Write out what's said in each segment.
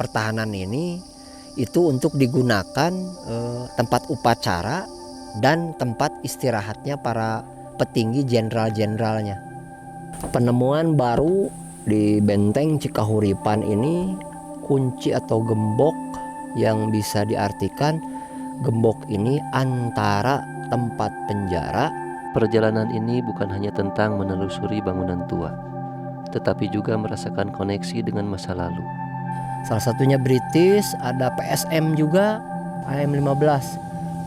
pertahanan ini itu untuk digunakan tempat upacara dan tempat istirahatnya para petinggi jenderal-jenderalnya. Penemuan baru di benteng Cikahuripan ini, kunci atau gembok yang bisa diartikan gembok ini antara tempat penjara. Perjalanan ini bukan hanya tentang menelusuri bangunan tua, tetapi juga merasakan koneksi dengan masa lalu. Salah satunya British, ada PSM juga, AM-15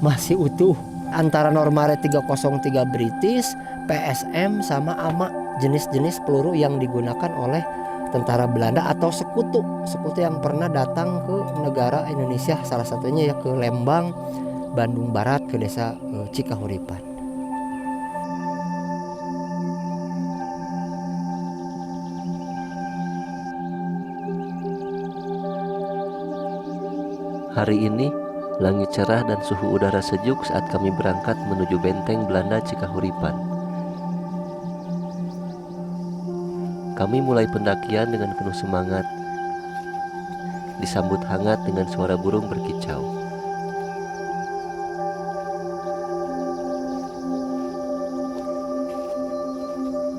masih utuh. Antara Normare 303 British, PSM sama AMA, jenis-jenis peluru yang digunakan oleh tentara Belanda atau sekutu yang pernah datang ke negara Indonesia, salah satunya ya ke Lembang, Bandung Barat, ke desa Cikahuripan. Hari ini, langit cerah dan suhu udara sejuk saat kami berangkat menuju benteng Belanda Cikahuripan. Kami mulai pendakian dengan penuh semangat, disambut hangat dengan suara burung berkicau.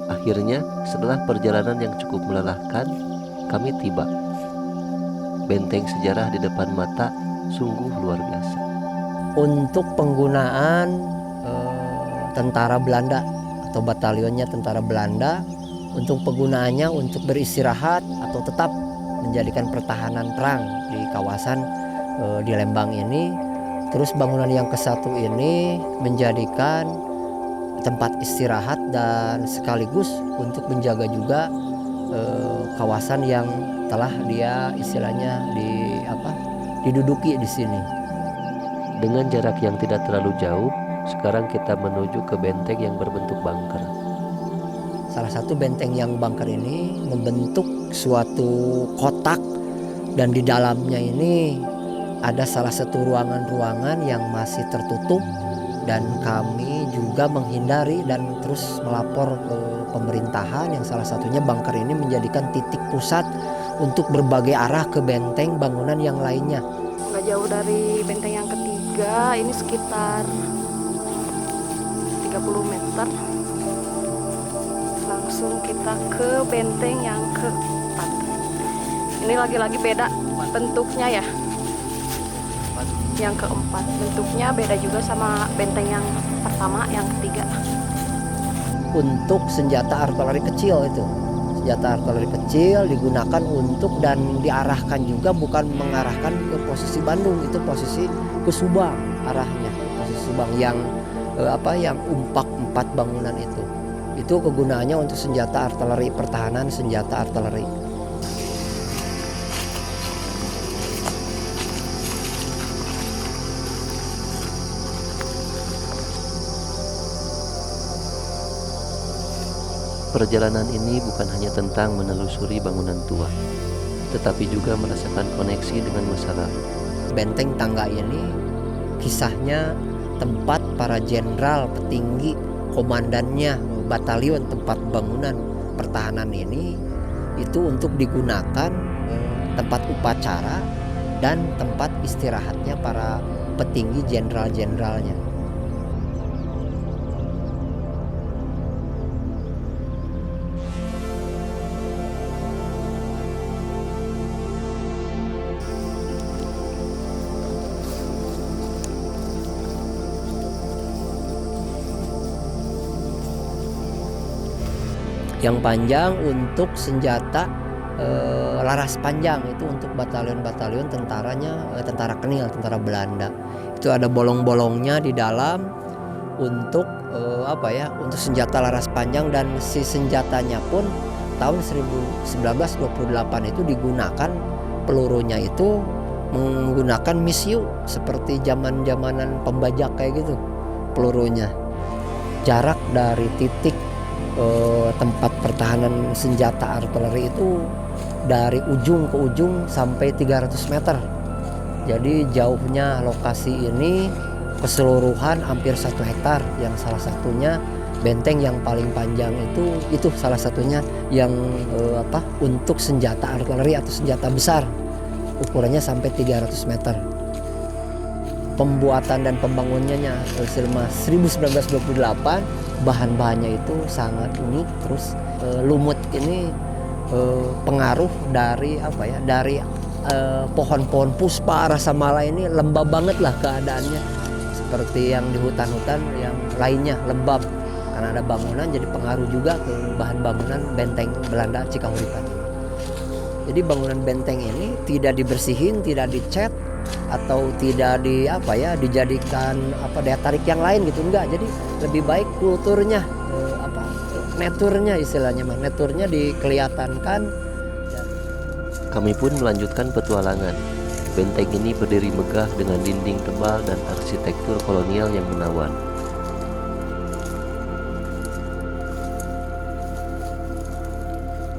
Akhirnya, setelah perjalanan yang cukup melelahkan, kami tiba. Benteng sejarah di depan mata sungguh luar biasa. Untuk penggunaan tentara Belanda atau batalionnya tentara Belanda, untuk penggunaannya untuk beristirahat atau tetap menjadikan pertahanan perang di kawasan di Lembang ini. Terus bangunan yang ke-1 ini menjadikan tempat istirahat dan sekaligus untuk menjaga juga kawasan yang telah dia istilahnya diduduki di sini. Dengan jarak yang tidak terlalu jauh, sekarang kita menuju ke benteng yang berbentuk bunker. Salah satu benteng yang bunker ini membentuk suatu kotak, dan di dalamnya ini ada salah satu ruangan-ruangan yang masih tertutup, dan kami juga menghindari dan terus melapor ke pemerintahan yang salah satunya bunker ini menjadikan titik pusat untuk berbagai arah ke benteng bangunan yang lainnya. Nggak jauh dari benteng yang ketiga, ini sekitar 30 meter. Langsung kita ke benteng yang keempat. Ini lagi-lagi beda bentuknya ya. Yang keempat bentuknya beda juga sama benteng yang pertama, yang ketiga. Untuk senjata artileri kecil itu. Senjata artileri kecil digunakan untuk dan diarahkan juga bukan mengarahkan ke posisi Bandung, itu posisi ke Subang arahnya, posisi Subang yang yang umpak 4 bangunan itu. Itu kegunaannya untuk senjata artileri, pertahanan senjata artileri. Perjalanan ini bukan hanya tentang menelusuri bangunan tua, tetapi juga merasakan koneksi dengan masa lalu. Benteng Tangga ini kisahnya tempat para jenderal, petinggi, komandannya, batalion tempat bangunan pertahanan ini itu untuk digunakan tempat upacara dan tempat istirahatnya para petinggi jenderal-jenderalnya. Yang panjang untuk senjata laras panjang itu untuk batalion-batalion tentaranya, tentara Kenil, tentara Belanda. Itu ada bolong-bolongnya di dalam untuk untuk senjata laras panjang, dan si senjatanya pun tahun 1928 itu digunakan pelurunya itu menggunakan misiu seperti zaman-zamanan pembajak kayak gitu pelurunya. Jarak dari titik tempat pertahanan senjata artileri itu dari ujung ke ujung sampai 300 meter. Jadi jauhnya lokasi ini keseluruhan hampir 1 hektar, yang salah satunya benteng yang paling panjang itu salah satunya yang untuk senjata artileri atau senjata besar ukurannya sampai 300 meter. Pembuatan dan pembangunannya selama 1928, bahan-bahannya itu sangat unik. Terus lumut ini pengaruh dari dari pohon-pohon puspa rasa mala ini lembab banget lah keadaannya, seperti yang di hutan-hutan yang lainnya lembab karena ada bangunan, jadi pengaruh juga ke bahan bangunan benteng Belanda Cikahuripan. Jadi bangunan benteng ini tidak dibersihin, tidak dicat, atau tidak dijadikan daya tarik yang lain gitu, enggak. Jadi lebih baik kulturnya naturnya istilahnya naturnya dikelihatankan. Kami pun melanjutkan petualangan. Benteng ini berdiri megah dengan dinding tebal dan arsitektur kolonial yang menawan.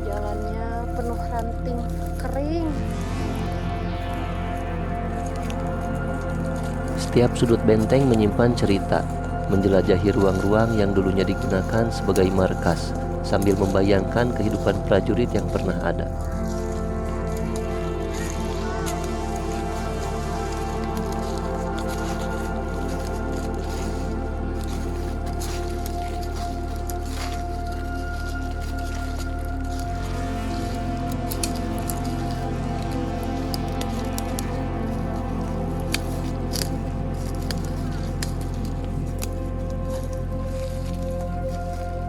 Jalannya penuh ranting kering. Setiap sudut benteng menyimpan cerita, menjelajahi ruang-ruang yang dulunya digunakan sebagai markas, sambil membayangkan kehidupan prajurit yang pernah ada.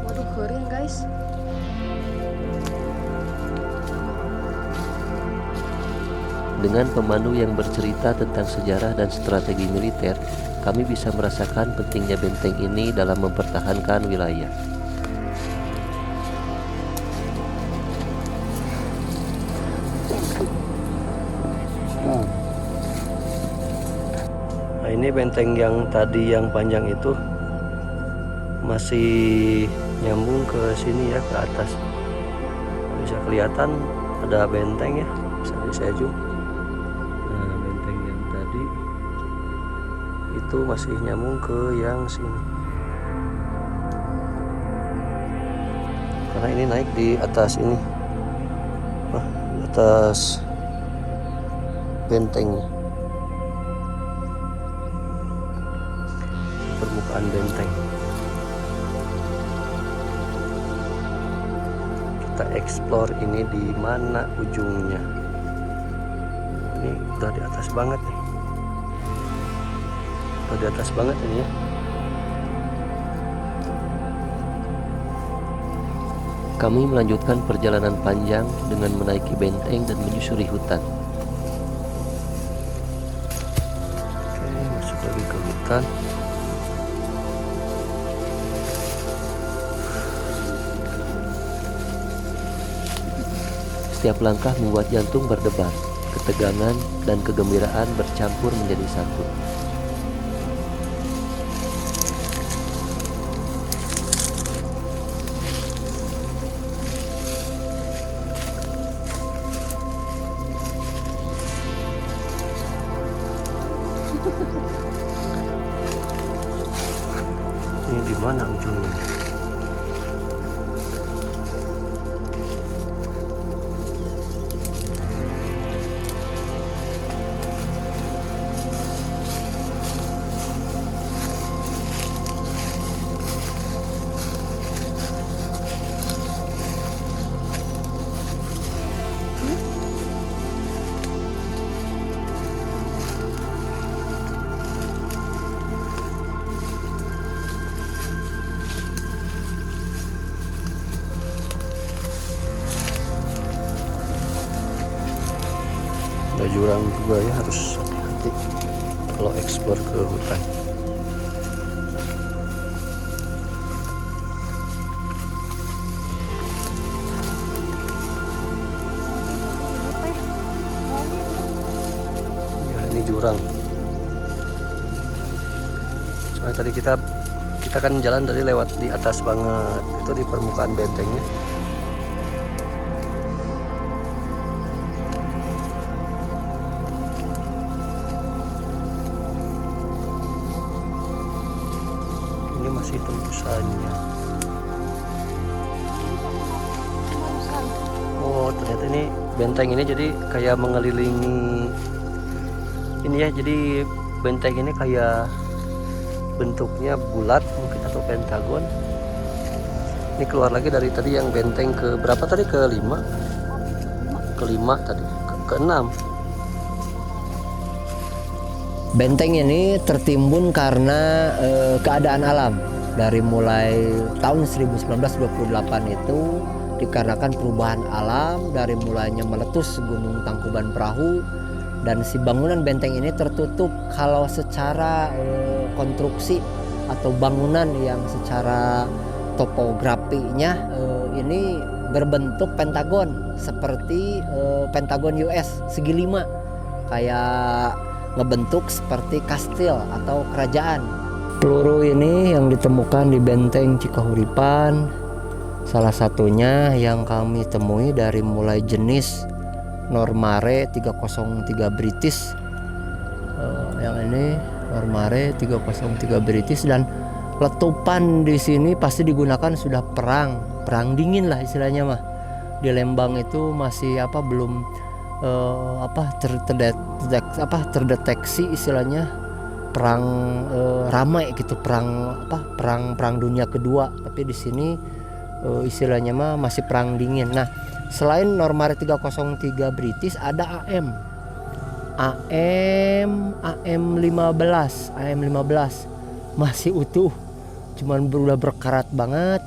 Waduh, kering guys. Dengan pemandu yang bercerita tentang sejarah dan strategi militer, kami bisa merasakan pentingnya benteng ini dalam mempertahankan wilayah. Nah, ini benteng yang tadi yang panjang itu masih nyambung ke sini ya, ke atas. Bisa kelihatan ada benteng ya, bisa saya zoom. Nah, benteng yang tadi itu masih nyambung ke yang sini. Karena ini naik di atas ini, di atas bentengnya, permukaan benteng. Kita explore ini di mana ujungnya. Ini udah di atas banget nih. Udah di atas banget ini ya. Kami melanjutkan perjalanan panjang dengan menaiki benteng dan menyusuri hutan. Oke, masuk lagi ke hutan. Setiap langkah membuat jantung berdebar, ketegangan dan kegembiraan bercampur menjadi satu. Ini di mana ujungnya? Ada jurang juga ya, harus hati-hati kalau eksplor ke hutan. Ya, ini jurang. Soalnya tadi kita kan jalan dari lewat di atas banget, itu di permukaan bentengnya. Ini masih tembusannya. Oh, ternyata ini benteng ini jadi kayak mengelilingi ini ya. Jadi benteng ini kayak bentuknya bulat mungkin atau pentagon. Ini keluar lagi dari tadi yang benteng ke berapa tadi, ke 5 tadi, ke 6. Benteng ini tertimbun karena keadaan alam. Dari mulai tahun 1928 itu dikarenakan perubahan alam, dari mulainya meletus Gunung Tangkuban Perahu, dan si bangunan benteng ini tertutup. Kalau secara konstruksi atau bangunan yang secara topografinya ini berbentuk pentagon, seperti pentagon US segi 5, kayak ngebentuk seperti kastil atau kerajaan. Peluru ini yang ditemukan di benteng Cikahuripan, salah satunya yang kami temui dari mulai jenis Normare 303 British, yang ini Normare 303 British, dan letupan di sini pasti digunakan sudah perang dingin lah istilahnya mah. Di Lembang itu masih belum terdeteksi istilahnya perang ramai gitu, perang dunia kedua, tapi di sini istilahnya mah masih perang dingin. Nah, selain Normare 303 British ada AM15 masih utuh, cuman udah berkarat banget.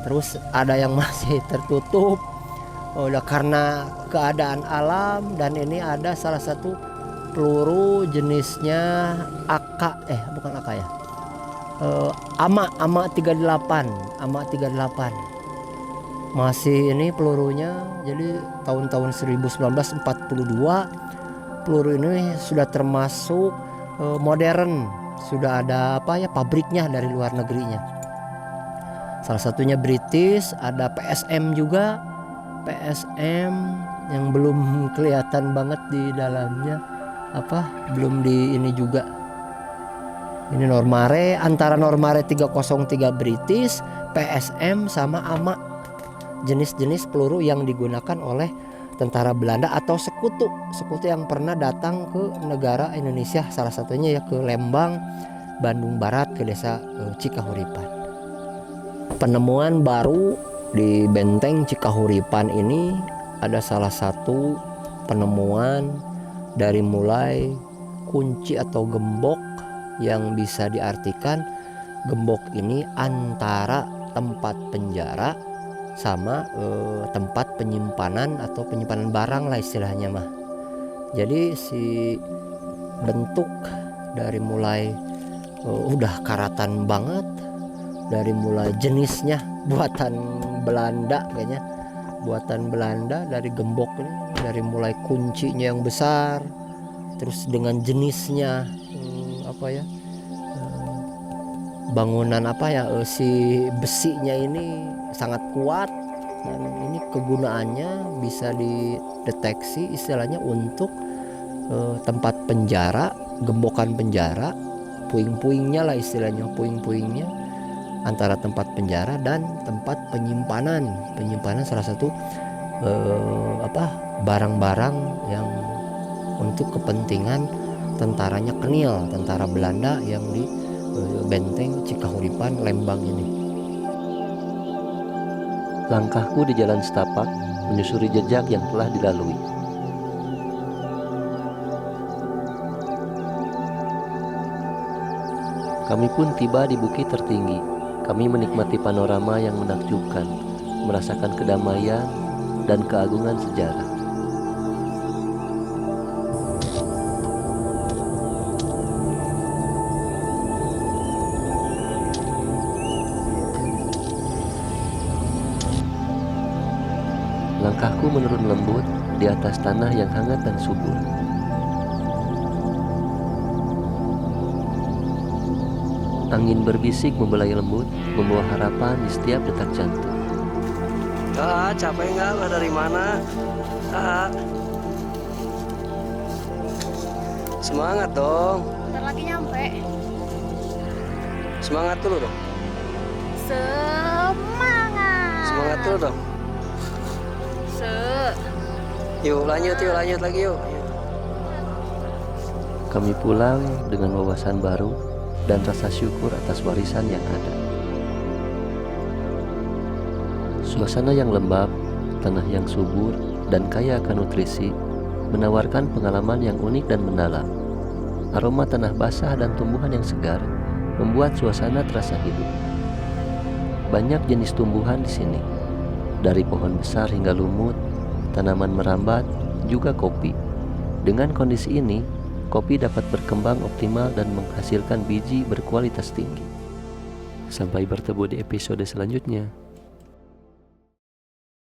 Terus ada yang masih tertutup, udah karena keadaan alam. Dan ini ada salah satu peluru jenisnya bukan AK ya, AMA 38 masih ini pelurunya. Jadi tahun 1942 peluru ini sudah termasuk modern, sudah ada pabriknya dari luar negerinya. Salah satunya British, ada PSM juga, PSM yang belum kelihatan banget di dalamnya belum di ini juga. Ini Normare, antara Normare 303 British, PSM sama AMA, jenis-jenis peluru yang digunakan oleh tentara Belanda atau sekutu yang pernah datang ke negara Indonesia, salah satunya ya ke Lembang, Bandung Barat, ke desa Cikahuripan. Penemuan baru di benteng Cikahuripan ini ada salah satu penemuan dari mulai kunci atau gembok, yang bisa diartikan gembok ini antara tempat penjara sama tempat penyimpanan atau penyimpanan barang lah istilahnya mah. Jadi si bentuk dari mulai udah karatan banget, dari mulai jenisnya buatan Belanda kayaknya, buatan Belanda dari gembok ini, dari mulai kuncinya yang besar, terus dengan jenisnya bangunan si besinya ini sangat kuat, dan ini kegunaannya bisa dideteksi istilahnya untuk tempat penjara, gembokan penjara, puing-puingnya lah istilahnya, puing-puingnya antara tempat penjara dan tempat penyimpanan salah satu barang-barang yang untuk kepentingan tentaranya Kenil, tentara Belanda yang di benteng Cikahuripan Lembang ini. Langkahku di jalan setapak menyusuri jejak yang telah dilalui. Kami pun tiba di bukit tertinggi. Kami menikmati panorama yang menakjubkan, merasakan kedamaian dan keagungan sejarah. Langkahku menurun lembut di atas tanah yang hangat dan subur. Angin berbisik membelai lembut, membawa harapan di setiap detak jantung. Capek nggak? Udah dari mana? Semangat dong. Bentar lagi nyampe. Semangat dulu dong. Semangat. Semangat dulu dong. Yuk lanjut lagi yuk. Kami pulang dengan wawasan baru dan rasa syukur atas warisan yang ada. Suasana yang lembab, tanah yang subur, dan kaya akan nutrisi menawarkan pengalaman yang unik dan mendalam. Aroma tanah basah dan tumbuhan yang segar membuat suasana terasa hidup. Banyak jenis tumbuhan di sini, dari pohon besar hingga lumut, tanaman merambat, juga kopi. Dengan kondisi ini, kopi dapat berkembang optimal dan menghasilkan biji berkualitas tinggi. Sampai bertemu di episode selanjutnya.